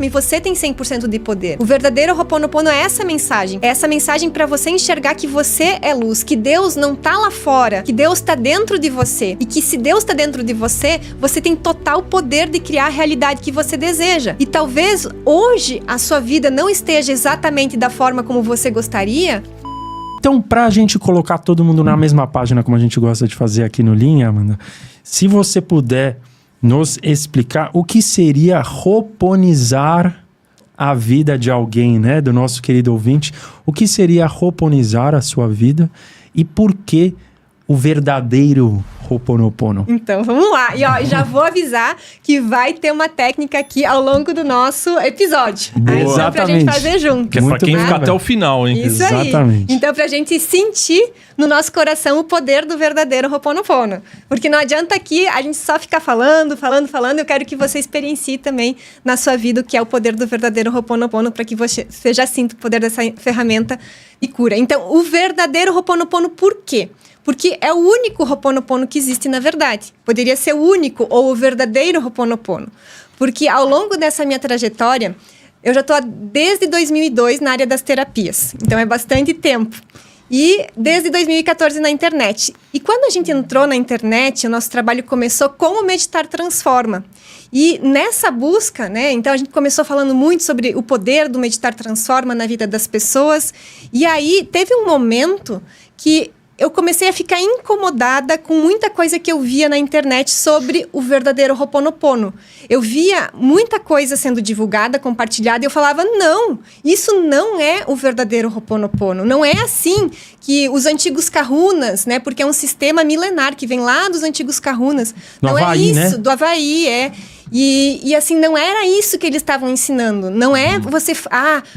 e você tem 100% de poder. O verdadeiro Ho'oponopono é essa mensagem. É essa mensagem para você enxergar que você é luz, que Deus não tá lá fora, que Deus tá dentro de você. E que se Deus tá dentro de você, você tem total poder de criar a realidade que você deseja. E talvez hoje a sua vida não esteja exatamente da forma como você gostaria. Então, pra gente colocar todo mundo na mesma página, como a gente gosta de fazer aqui no Linha, Amanda, se você puder nos explicar o que seria ho'oponizar a vida de alguém, né? Do nosso querido ouvinte. O que seria ho'oponizar a sua vida e por que o verdadeiro Ho'oponopono? Então, vamos lá. E ó, já vou avisar que vai ter uma técnica aqui ao longo do nosso episódio. Boa. Então, Exatamente. pra gente fazer junto. Que é pra quem ficar até o final, hein? Isso Exatamente. aí. Então, pra gente sentir no nosso coração o poder do verdadeiro Ho'oponopono. Porque não adianta aqui a gente só ficar falando. Eu quero que você experiencie também na sua vida o que é o poder do verdadeiro Ho'oponopono, para que você já sinta o poder dessa ferramenta de cura. Então, o verdadeiro Ho'oponopono, por quê? Porque é o único Ho'oponopono que existe na verdade. Poderia ser o único ou o verdadeiro Ho'oponopono. Porque ao longo dessa minha trajetória, eu já estou desde 2002 na área das terapias. Então é bastante tempo. E desde 2014 na internet. E quando a gente entrou na internet, o nosso trabalho começou com o Meditar Transforma. E nessa busca, né, então a gente começou falando muito sobre o poder do Meditar Transforma na vida das pessoas. E aí teve um momento que eu comecei a ficar incomodada com muita coisa que eu via na internet sobre o verdadeiro Ho'oponopono. Eu via muita coisa sendo divulgada, compartilhada, e eu falava, não, isso não é o verdadeiro Ho'oponopono. Não é assim que os antigos kahunas, né, porque é um sistema milenar que vem lá dos antigos kahunas. Do não Havaí, é isso, né? do Havaí, é. E assim, não era isso que eles estavam ensinando. Não é você...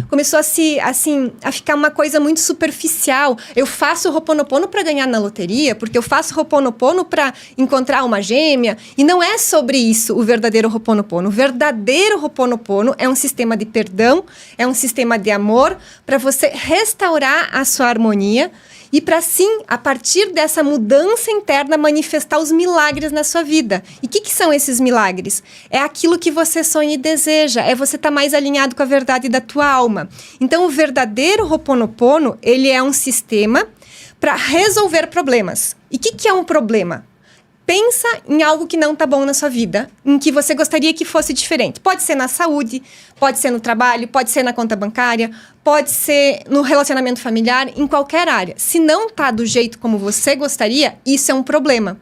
começou a ficar uma coisa muito superficial. Eu faço Ho'oponopono para ganhar na loteria, porque eu faço Ho'oponopono para encontrar uma gêmea. E não é sobre isso o verdadeiro Ho'oponopono. O verdadeiro Ho'oponopono é um sistema de perdão, é um sistema de amor para você restaurar a sua harmonia e para, sim, a partir dessa mudança interna, manifestar os milagres na sua vida. E o que são esses milagres? É aquilo que você sonha e deseja, é você estar mais alinhado com a verdade da tua alma. Então, o verdadeiro Ho'oponopono, ele é um sistema para resolver problemas. E o que é um problema? Pensa em algo que não está bom na sua vida, em que você gostaria que fosse diferente. Pode ser na saúde, pode ser no trabalho, pode ser na conta bancária, pode ser no relacionamento familiar, em qualquer área. Se não está do jeito como você gostaria, isso é um problema.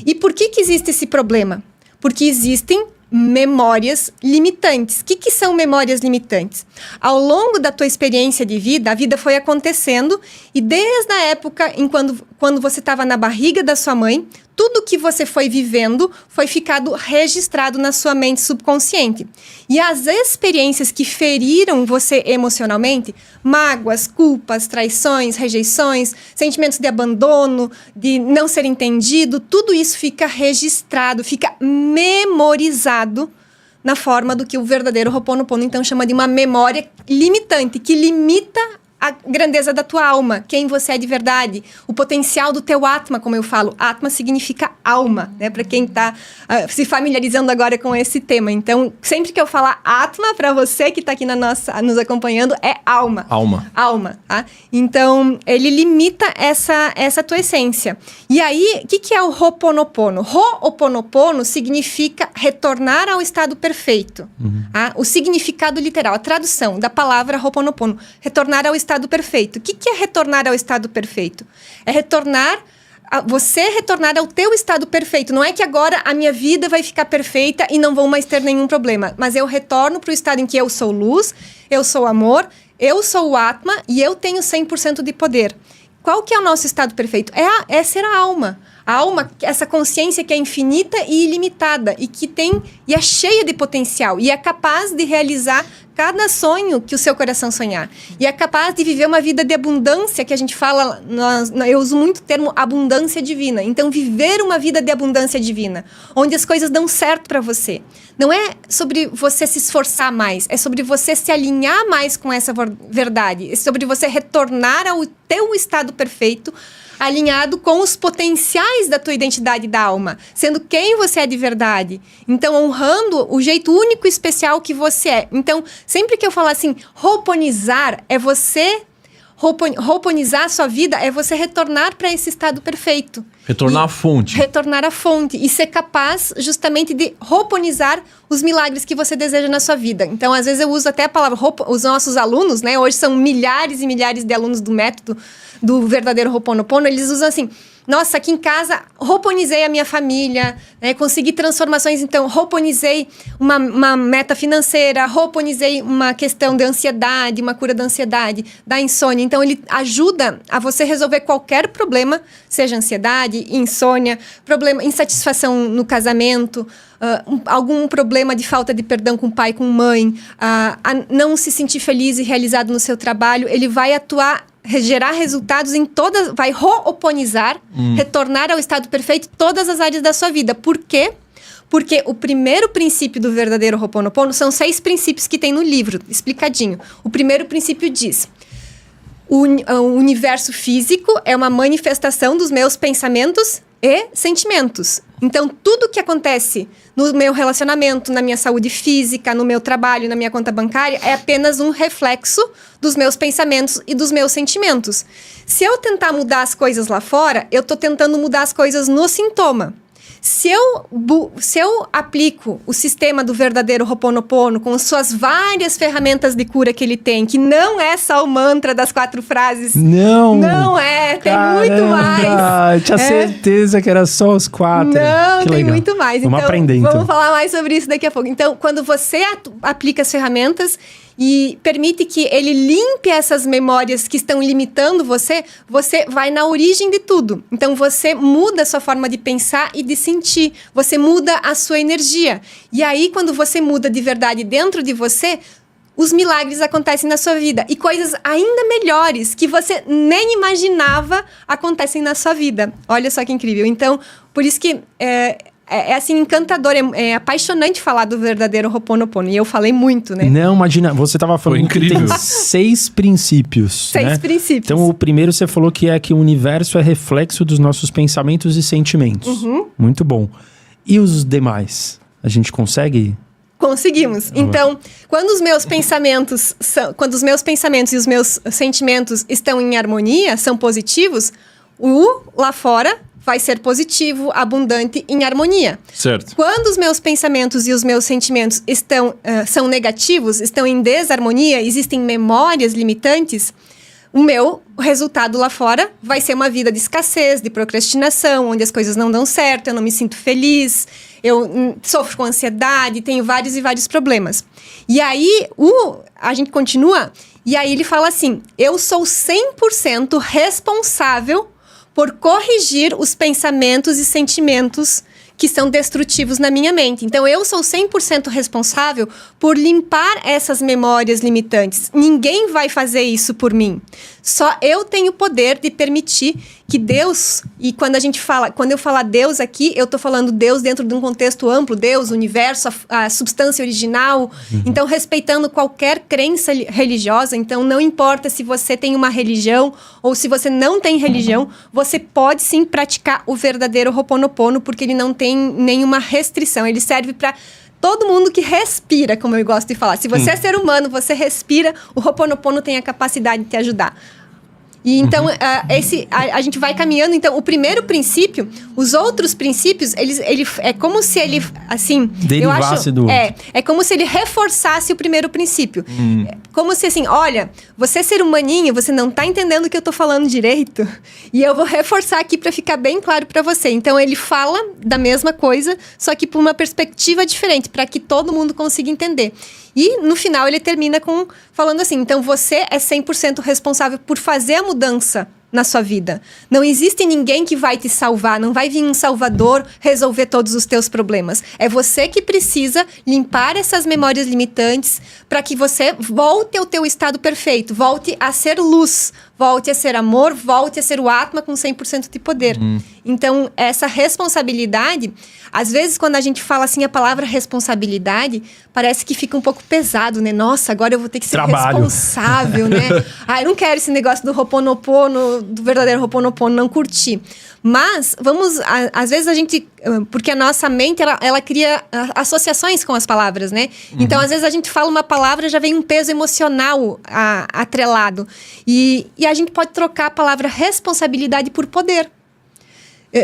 E por que existe esse problema? Porque existem memórias limitantes. O que são memórias limitantes? Ao longo da tua experiência de vida, a vida foi acontecendo e desde a época quando você estava na barriga da sua mãe, tudo que você foi vivendo foi ficado registrado na sua mente subconsciente. E as experiências que feriram você emocionalmente, mágoas, culpas, traições, rejeições, sentimentos de abandono, de não ser entendido, tudo isso fica registrado, fica memorizado na forma do que o verdadeiro Ho'oponopono então chama de uma memória limitante, que limita a grandeza da tua alma, quem você é de verdade, o potencial do teu Atma, como eu falo. Atma significa alma, né? Para quem está se familiarizando agora com esse tema. Então, sempre que eu falar Atma, para você que está aqui nos acompanhando, é alma. Alma, tá? Então, ele limita essa tua essência. E aí, o que é o Ho'oponopono? Ho'oponopono significa retornar ao estado perfeito. Tá? O significado literal, a tradução da palavra Ho'oponopono, retornar ao estado perfeito. O que é retornar ao estado perfeito? É você retornar ao teu estado perfeito. Não é que agora a minha vida vai ficar perfeita e não vou mais ter nenhum problema. Mas eu retorno para o estado em que eu sou luz, eu sou amor, eu sou o Atma e eu tenho 100% de poder. Qual que é o nosso estado perfeito? É ser a alma. A alma, essa consciência que é infinita e ilimitada e e é cheia de potencial e é capaz de realizar cada sonho que o seu coração sonhar. E é capaz de viver uma vida de abundância, que a gente fala, eu uso muito o termo abundância divina. Então, viver uma vida de abundância divina, onde as coisas dão certo para você. Não é sobre você se esforçar mais, é sobre você se alinhar mais com essa verdade. É sobre você retornar ao teu estado perfeito, alinhado com os potenciais da tua identidade da alma, sendo quem você é de verdade. Então, honrando o jeito único e especial que você é. Então, sempre que eu falar assim, hoponizar é você... Hoponizar a sua vida é você retornar para esse estado perfeito. Retornar à fonte. Retornar à fonte. E ser capaz, justamente, de hoponizar os milagres que você deseja na sua vida. Então, às vezes, eu uso até a palavra... Os nossos alunos, né? Hoje são milhares e milhares de alunos do método do verdadeiro Ho'oponopono. Eles usam assim... Nossa, aqui em casa, hoponizei a minha família, né? Consegui transformações, então, hoponizei uma meta financeira, hoponizei uma questão de ansiedade, uma cura da ansiedade, da insônia. Então, ele ajuda a você resolver qualquer problema, seja ansiedade, insônia, problema, insatisfação no casamento, algum problema de falta de perdão com pai, com mãe, a não se sentir feliz e realizado no seu trabalho. Ele vai atuar... gerar resultados em todas... Vai ho'oponizar, retornar ao estado perfeito todas as áreas da sua vida. Por quê? Porque o primeiro princípio do verdadeiro Ho'oponopono são 6 princípios que tem no livro, explicadinho. O primeiro princípio diz... O universo físico é uma manifestação dos meus pensamentos e sentimentos. Então, tudo que acontece no meu relacionamento, na minha saúde física, no meu trabalho, na minha conta bancária, é apenas um reflexo dos meus pensamentos e dos meus sentimentos. Se eu tentar mudar as coisas lá fora, eu estou tentando mudar as coisas no sintoma. Se eu aplico o sistema do verdadeiro Ho'oponopono com suas várias ferramentas de cura que ele tem, que não é só o mantra das 4 frases. Não é, tem muito mais. Tinha certeza que era só os 4. Não, que tem legal. muito mais. Vamos então, aprender, então. Vamos falar mais sobre isso daqui a pouco. Então, quando você aplica as ferramentas e permite que ele limpe essas memórias que estão limitando você, você vai na origem de tudo. Então, você muda a sua forma de pensar e de sentir. Você muda a sua energia. E aí, quando você muda de verdade dentro de você, os milagres acontecem na sua vida. E coisas ainda melhores que você nem imaginava acontecem na sua vida. Olha só que incrível. Então, por isso que... É assim, encantador, é apaixonante falar do verdadeiro Ho'oponopono. E eu falei muito, né? Não, imagina, você estava falando que tem 6 princípios. 6 princípios. Então, o primeiro você falou que é que o universo é reflexo dos nossos pensamentos e sentimentos. Muito bom. E os demais? A gente consegue? Conseguimos. Então, quando os meus pensamentos e os meus sentimentos estão em harmonia, são positivos, o lá fora vai ser positivo, abundante, em harmonia. Certo. Quando os meus pensamentos e os meus sentimentos são negativos, estão em desarmonia, existem memórias limitantes, o meu resultado lá fora vai ser uma vida de escassez, de procrastinação, onde as coisas não dão certo, eu não me sinto feliz, eu sofro com ansiedade, tenho vários e vários problemas. E aí, a gente continua, e aí ele fala assim, eu sou 100% responsável por corrigir os pensamentos e sentimentos que são destrutivos na minha mente. Então, eu sou 100% responsável por limpar essas memórias limitantes. Ninguém vai fazer isso por mim. Só eu tenho o poder de permitir que Deus... E quando eu falar Deus aqui, eu estou falando Deus dentro de um contexto amplo. Deus, o universo, a substância original. Então, respeitando qualquer crença religiosa. Então, não importa se você tem uma religião ou se você não tem religião, você pode sim praticar o verdadeiro Ho'oponopono, porque ele não tem nenhuma restrição. Ele serve para todo mundo que respira, como eu gosto de falar. Se você é ser humano, você respira, o Ho'oponopono tem a capacidade de te ajudar. E então, a gente vai caminhando. Então, o princípio, os outros princípios, ele é como se ele, assim... Derivasse do outro. É como se ele reforçasse o primeiro princípio. Como se, assim, olha, você ser humaninho, você não tá entendendo o que eu tô falando direito. E eu vou reforçar aqui para ficar bem claro para você. Então, ele fala da mesma coisa, só que por uma perspectiva diferente, para que todo mundo consiga entender. E, no final, ele termina falando assim, então você é 100% responsável por fazer a mudança na sua vida. Não existe ninguém que vai te salvar, não vai vir um salvador resolver todos os teus problemas. É você que precisa limpar essas memórias limitantes para que você volte ao teu estado perfeito, volte a ser luz, volte a ser amor, volte a ser o Atma com 100% de poder. Então, essa responsabilidade, às vezes quando a gente fala assim a palavra responsabilidade, parece que fica um pouco pesado, né? Nossa, agora eu vou ter que ser responsável, né? Eu não quero esse negócio do Ho'oponopono, do verdadeiro Ho'oponopono, não curti. Mas, às vezes a gente, porque a nossa mente, ela cria associações com as palavras, né? Então, às vezes a gente fala uma palavra, já vem um peso emocional atrelado. E a gente pode trocar a palavra responsabilidade por poder.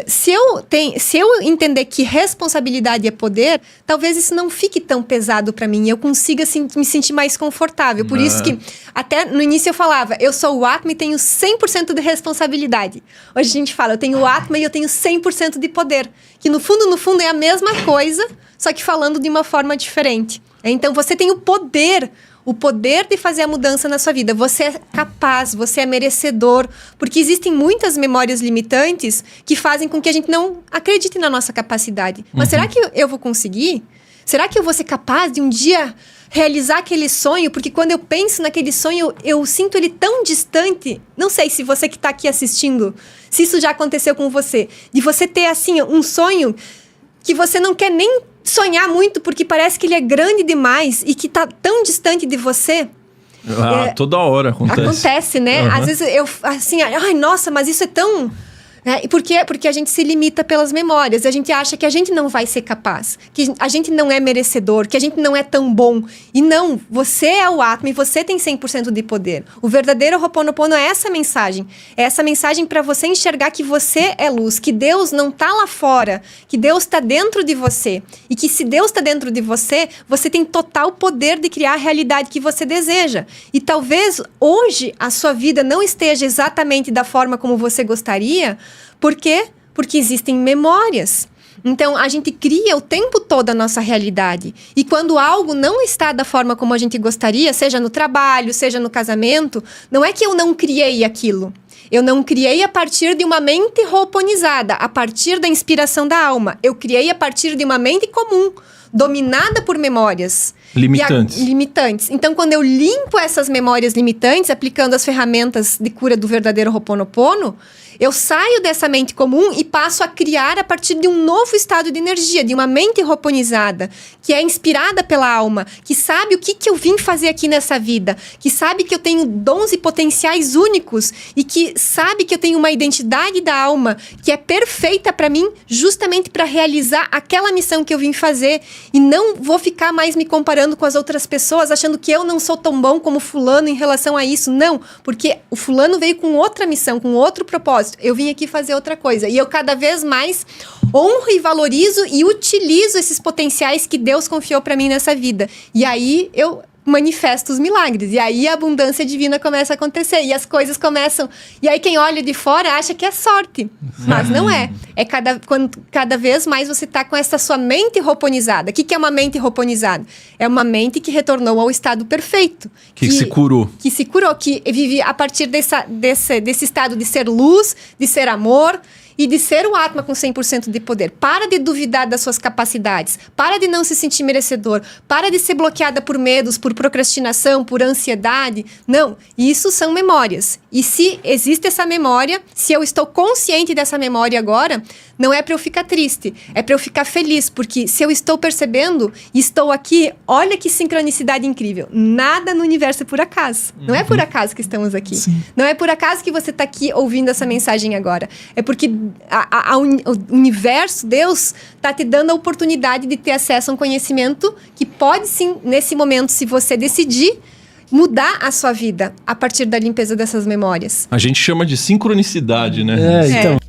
Se eu entender que responsabilidade é poder, talvez isso não fique tão pesado para mim. Eu consiga me sentir mais confortável. Por isso que, até no início eu falava, eu sou o Atma e tenho 100% de responsabilidade. Hoje a gente fala, eu tenho o Atma e eu tenho 100% de poder. Que no fundo é a mesma coisa, só que falando de uma forma diferente. Então você tem o poder de fazer a mudança na sua vida. Você é capaz, você é merecedor, porque existem muitas memórias limitantes que fazem com que a gente não acredite na nossa capacidade. Mas será que eu vou conseguir? Será que eu vou ser capaz de um dia realizar aquele sonho? Porque quando eu penso naquele sonho, eu sinto ele tão distante. Não sei se você que está aqui assistindo, se isso já aconteceu com você, de você ter assim um sonho que você não quer nem sonhar muito, porque parece que ele é grande demais e que tá tão distante de você. Toda hora acontece. Acontece, né? Às vezes eu, assim, ai, nossa, mas isso é tão... Por quê? Porque a gente se limita pelas memórias. A gente acha que a gente não vai ser capaz, que a gente não é merecedor, que a gente não é tão bom. E não, você é o Atma e você tem 100% de poder. O verdadeiro Ho'oponopono é essa mensagem. É essa mensagem para você enxergar que você é luz, que Deus não tá lá fora, que Deus está dentro de você. E que se Deus está dentro de você, você tem total poder de criar a realidade que você deseja. E talvez hoje a sua vida não esteja exatamente da forma como você gostaria. Por quê? Porque existem memórias. Então, a gente cria o tempo todo a nossa realidade. E quando algo não está da forma como a gente gostaria, seja no trabalho, seja no casamento, não é que eu não criei aquilo. Eu não criei a partir de uma mente ho'oponizada, a partir da inspiração da alma. Eu criei a partir de uma mente comum, dominada por memórias. Limitantes. Então, quando eu limpo essas memórias limitantes, aplicando as ferramentas de cura do verdadeiro Ho'oponopono, eu saio dessa mente comum e passo a criar a partir de um novo estado de energia, de uma mente ho'oponizada, que é inspirada pela alma, que sabe o que eu vim fazer aqui nessa vida, que sabe que eu tenho dons e potenciais únicos e que sabe que eu tenho uma identidade da alma que é perfeita para mim, justamente para realizar aquela missão que eu vim fazer. E não vou ficar mais me comparando com as outras pessoas, achando que eu não sou tão bom como fulano em relação a isso. Não, porque o fulano veio com outra missão, com outro propósito. Eu vim aqui fazer outra coisa. E eu cada vez mais honro e valorizo e utilizo esses potenciais que Deus confiou para mim nessa vida. E aí eu manifesto os milagres. E aí a abundância divina começa a acontecer. E as coisas começam... E aí quem olha de fora acha que é sorte. Mas não é. É cada vez mais você está com essa sua mente ho'oponizada. O que é uma mente ho'oponizada? É uma mente que retornou ao estado perfeito. Que se curou. Que se curou. Que vive a partir desse estado de ser luz, de ser amor... E de ser o Atma com 100% de poder. Para de duvidar das suas capacidades. Para de não se sentir merecedor. Para de ser bloqueada por medos, por procrastinação, por ansiedade. Não, isso são memórias. E se existe essa memória, se eu estou consciente dessa memória agora, não é para eu ficar triste, é para eu ficar feliz. Porque se eu estou percebendo e estou aqui, olha que sincronicidade incrível. Nada no universo é por acaso. Não é por acaso que estamos aqui. Sim. Não é por acaso que você está aqui ouvindo essa mensagem agora. É porque o universo, Deus, está te dando a oportunidade de ter acesso a um conhecimento que pode sim, nesse momento, se você decidir, mudar a sua vida a partir da limpeza dessas memórias. A gente chama de sincronicidade, né? Então,